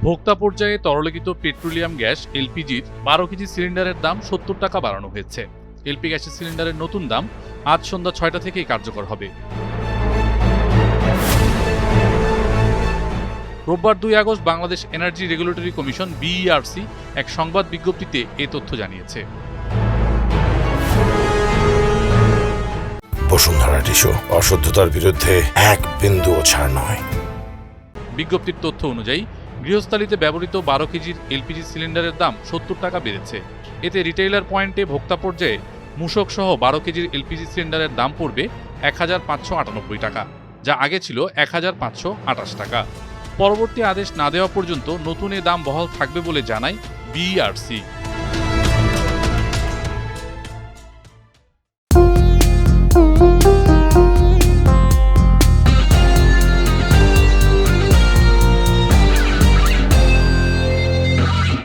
ভোক্তা পর্যায়ে তরলীকৃত petroleum gas এলপিজির 12 KG সিলিন্ডারের দাম 70 টাকা বাড়ানো হয়েছে। এলপি গ্যাসের সিলিন্ডারের নতুন দাম আজ সন্ধ্যা 6টা থেকেই কার্যকর হবে। রোববার 2 August Bangladesh energy regulatory commission BERC এক সংবাদ বিজ্ঞপ্তিতে এ তথ্য জানিয়েছে। বসুন্ধরা টিস্যু, অশুদ্ধতার বিরুদ্ধে এক বিন্দুও ছাড় নয়। বিজ্ঞপ্তির তথ্য অনুযায়ী গৃহস্থালিতে ব্যবহৃত 12 কেজির এলপিজি সিলিন্ডারের দাম 70 টাকা বেড়েছে। এতে রিটেইলার পয়েন্টে ভোক্তা পর্যায়ে মূসক সহ 12 কেজির এলপিজি সিলিন্ডারের দাম পড়বে 1598 টাকা, যা আগে ছিল 1528 টাকা। পরবর্তী আদেশ না দেওয়া পর্যন্ত নতুন এ দাম বহাল থাকবে বলে জানায় বিইআরসি।